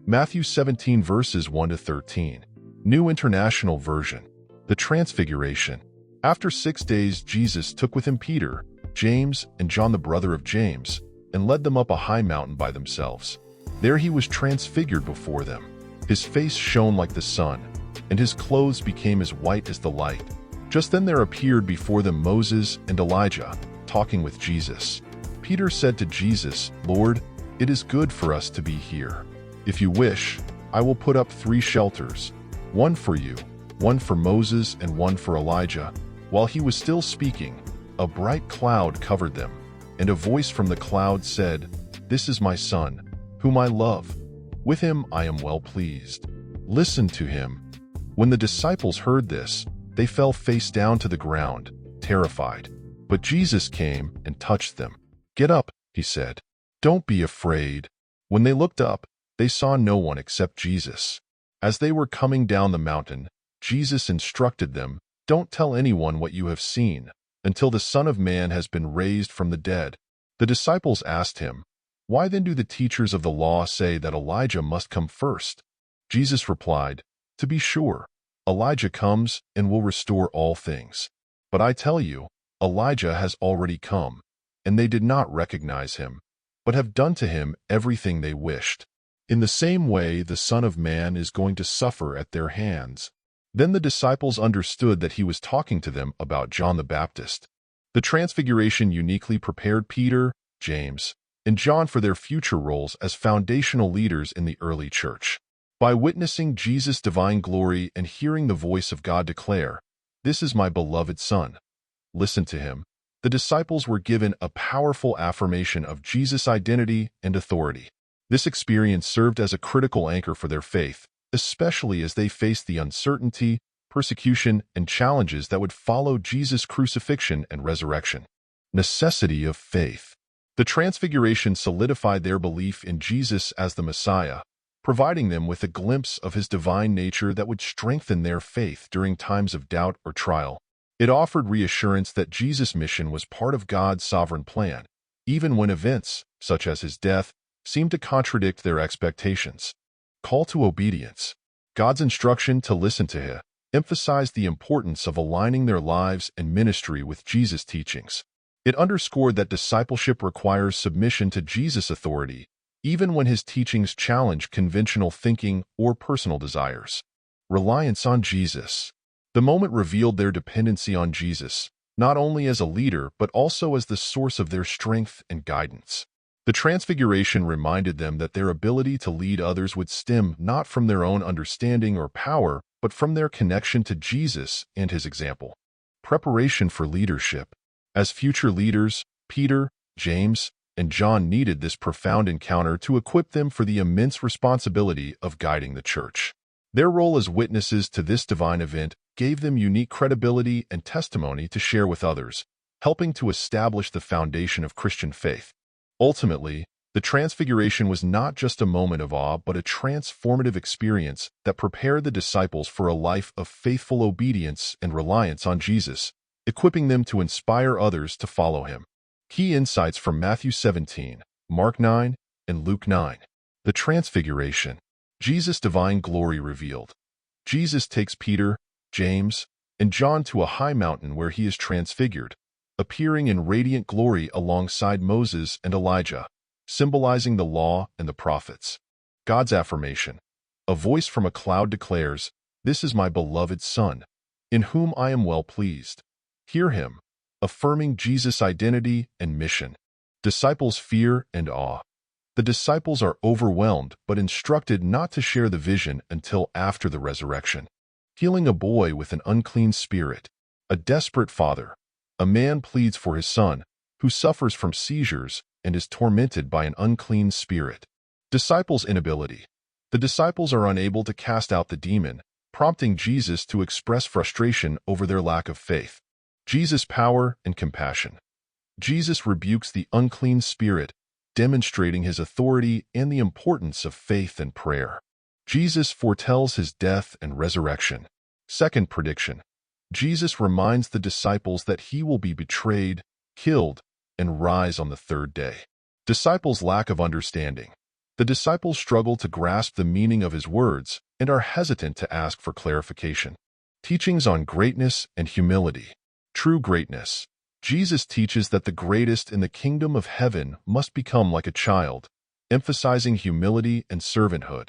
Matthew 17 verses 1 to 13. New International Version. The Transfiguration. After 6 days, Jesus took with him Peter, James, and John the brother of James, and led them up a high mountain by themselves. There he was transfigured before them. His face shone like the sun, and his clothes became as white as the light. Just then there appeared before them Moses and Elijah, talking with Jesus. Peter said to Jesus, "Lord, it is good for us to be here. If you wish, I will put up 3 shelters, one for you, one for Moses, and one for Elijah." While he was still speaking, a bright cloud covered them, and a voice from the cloud said, "This is my Son, whom I love. With him I am well pleased. Listen to him." When the disciples heard this, they fell face down to the ground, terrified. But Jesus came and touched them. "Get up," he said. "Don't be afraid." When they looked up, they saw no one except Jesus. As they were coming down the mountain, Jesus instructed them, "Don't tell anyone what you have seen, until the Son of Man has been raised from the dead." The disciples asked him, "Why then do the teachers of the law say that Elijah must come first?" Jesus replied, "To be sure, Elijah comes and will restore all things. But I tell you, Elijah has already come, and they did not recognize him, but have done to him everything they wished. In the same way, the Son of Man is going to suffer at their hands." Then the disciples understood that he was talking to them about John the Baptist. The Transfiguration uniquely prepared Peter, James, and John for their future roles as foundational leaders in the early church. By witnessing Jesus' divine glory and hearing the voice of God declare, "This is my beloved Son, listen to him," the disciples were given a powerful affirmation of Jesus' identity and authority. This experience served as a critical anchor for their faith, especially as they faced the uncertainty, persecution, and challenges that would follow Jesus' crucifixion and resurrection. Necessity of faith. The Transfiguration solidified their belief in Jesus as the Messiah, providing them with a glimpse of his divine nature that would strengthen their faith during times of doubt or trial. It offered reassurance that Jesus' mission was part of God's sovereign plan, even when events, such as his death, seemed to contradict their expectations. Call to obedience. God's instruction to listen to him emphasized the importance of aligning their lives and ministry with Jesus' teachings. It underscored that discipleship requires submission to Jesus' authority, even when his teachings challenge conventional thinking or personal desires. Reliance on Jesus. The moment revealed their dependency on Jesus, not only as a leader but also as the source of their strength and guidance. The Transfiguration reminded them that their ability to lead others would stem not from their own understanding or power, but from their connection to Jesus and his example. Preparation for leadership. As future leaders, Peter, James, and John needed this profound encounter to equip them for the immense responsibility of guiding the church. Their role as witnesses to this divine event gave them unique credibility and testimony to share with others, helping to establish the foundation of Christian faith. Ultimately, the Transfiguration was not just a moment of awe but a transformative experience that prepared the disciples for a life of faithful obedience and reliance on Jesus, equipping them to inspire others to follow him. Key insights from Matthew 17, Mark 9, and Luke 9. The Transfiguration. Jesus' divine glory revealed. Jesus takes Peter, James, and John to a high mountain where he is transfigured, appearing in radiant glory alongside Moses and Elijah, symbolizing the law and the prophets. God's affirmation. A voice from a cloud declares, "This is my beloved Son, in whom I am well pleased." Hear him, affirming Jesus' identity and mission. Disciples' fear and awe. The disciples are overwhelmed but instructed not to share the vision until after the resurrection. Healing a boy with an unclean spirit. A desperate father. A man pleads for his son, who suffers from seizures and is tormented by an unclean spirit. Disciples' inability. The disciples are unable to cast out the demon, prompting Jesus to express frustration over their lack of faith. Jesus' power and compassion. Jesus rebukes the unclean spirit, demonstrating his authority and the importance of faith and prayer. Jesus foretells his death and resurrection. Second prediction. Jesus reminds the disciples that he will be betrayed, killed, and rise on the third day. Disciples' lack of understanding. The disciples struggle to grasp the meaning of his words and are hesitant to ask for clarification. Teachings on greatness and humility. True greatness. Jesus teaches that the greatest in the kingdom of heaven must become like a child, emphasizing humility and servanthood.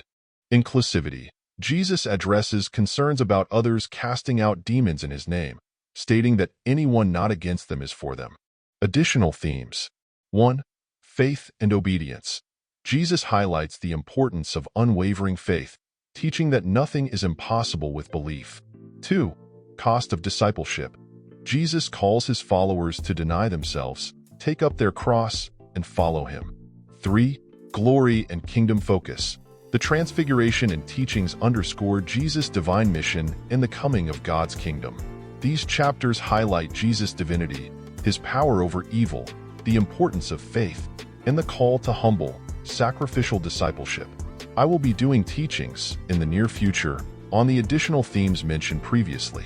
Inclusivity. Jesus addresses concerns about others casting out demons in his name, stating that anyone not against them is for them. Additional themes. 1. Faith and obedience. Jesus highlights the importance of unwavering faith, teaching that nothing is impossible with belief. 2. Cost of discipleship. Jesus calls his followers to deny themselves, take up their cross, and follow him. 3. Glory and kingdom focus. The Transfiguration and teachings underscore Jesus' divine mission and the coming of God's kingdom. These chapters highlight Jesus' divinity, his power over evil, the importance of faith, and the call to humble, sacrificial discipleship. I will be doing teachings in the near future on the additional themes mentioned previously.